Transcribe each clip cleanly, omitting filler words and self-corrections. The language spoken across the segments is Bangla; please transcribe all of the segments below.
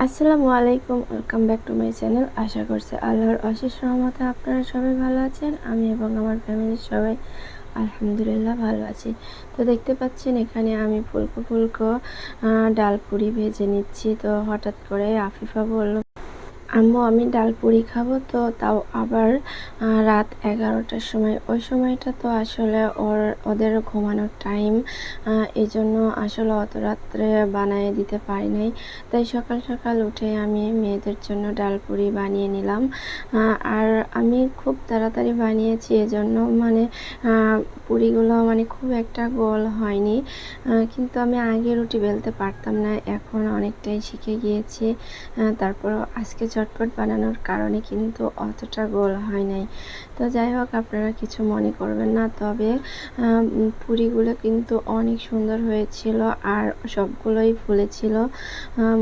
আসসালামু আলাইকুম, welcome back to my channel. আশা করছি আল্লাহর অশেষ রহমতে আপনারা সবাই ভালো আছেন। আমি এবং আমার ফ্যামিলির সবাই আলহামদুলিল্লাহ ভালো আছি। তো দেখতে পাচ্ছেন এখানে আমি ফুলকো ফুলকো ডাল পুরি ভেজে নিচ্ছি। তো হঠাৎ করে আফিফা বলল, আম্মু আমি ডাল পুরি খাবো। তো তাও আবার রাত 11টার সময়। ওই সময়টা তো আসলে ওদের ঘুমানোর টাইম, এই জন্য আসলে অত রাত্রে বানিয়ে দিতে পারি নাই। তাই সকাল সকাল উঠে আমি মেয়েদের জন্য ডাল পুরি বানিয়ে নিলাম। আর আমি খুব তাড়াতাড়ি বানিয়েছি, এজন্য মানে পুরিগুলো মানে খুব একটা গোল হয়নি। কিন্তু আমি আগে রুটি বেলতে পারতাম না, এখন অনেকটাই শিখে গিয়েছি। তারপর আজকে ঝটপট বানানোর কারণে কিন্তু অতটা গোল হয় নাই। তো যাই হোক, আপনারা কিছু মনে করবেন না। তবে পুরিগুলো কিন্তু অনেক সুন্দর হয়েছিল আর সবগুলোই ফুলেছিল,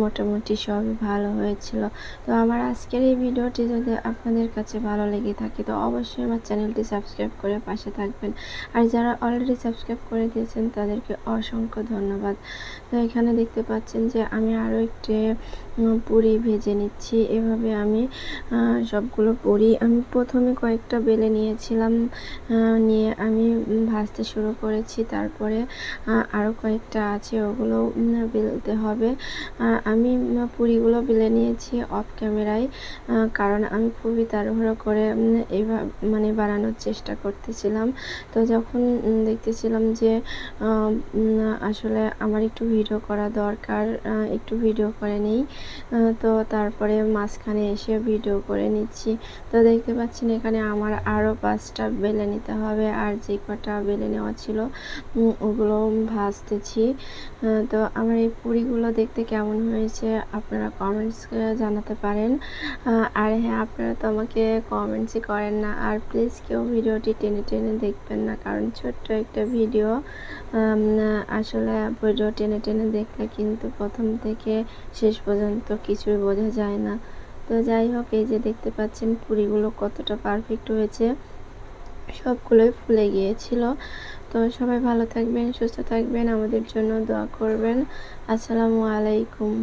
মোটামুটি সবই ভালো হয়েছিল। তো আমার আজকের এই ভিডিওটি যদি আপনাদের কাছে ভালো লেগে থাকে তো অবশ্যই আমার চ্যানেলটি সাবস্ক্রাইব করে পাশে থাকবেন। আর যারা অলরেডি সাবস্ক্রাইব করে দিয়েছেন তাদেরকে অসংখ্য ধন্যবাদ। তো এখানে দেখতে পাচ্ছেন যে আমি আরও একটি পুরি ভেজে নিচ্ছি। এভাবে আমি সবগুলো পুরি আমি প্রথমে কয়েকটা বেলে নিয়েছিলাম, নিয়ে আমি ভাজতে শুরু করেছি। তারপরে আরও কয়েকটা আছে, ওগুলো বেলতে হবে। আমি পুরিগুলো বেলে নিয়েছি অফ ক্যামেরায়, কারণ আমি খুবই তাড়াহুড়ো করে এইভাবে মানে বানানোর চেষ্টা করতেছিলাম। তো যখন দেখতেছিলাম যে আসলে আমার একটু ভিডিও করা দরকার, একটু ভিডিও করে নিই। তো তারপরে মাঝখানে এসে ভিডিও করে নিচ্ছি। তো দেখতে পাচ্ছেন এখানে আমার আরও 5টা বেলে নিতে হবে, আর যে কটা বেলে নেওয়া ছিল ওগুলো ভাজতেছি। তো আমার এই পুরিগুলো দেখতে কেমন হয়েছে আপনারা কমেন্টস জানাতে পারেন। আর হ্যাঁ, আপনারা তো আমাকে কমেন্টসই করেন না। আর প্লিজ কেউ ভিডিওটি টেনে টেনে দেখবেন না, কারণ ছোট্ট একটা ভিডিও, আসলে ভিডিও টেনে টেনে দেখলে কিন্তু প্রথম থেকে শেষ পর্যন্ত কিছুই বোঝা যায় না। তো যাই হোক, এই যে দেখতে পাচ্ছেন পুরিগুলো কতটা পারফেক্ট হয়েছে, সবগুলোই ফুলে গিয়েছিল। তো সবাই ভালো থাকবেন, সুস্থ থাকবেন, আমাদের জন্য দোয়া করবেন। আসসালামু আলাইকুম।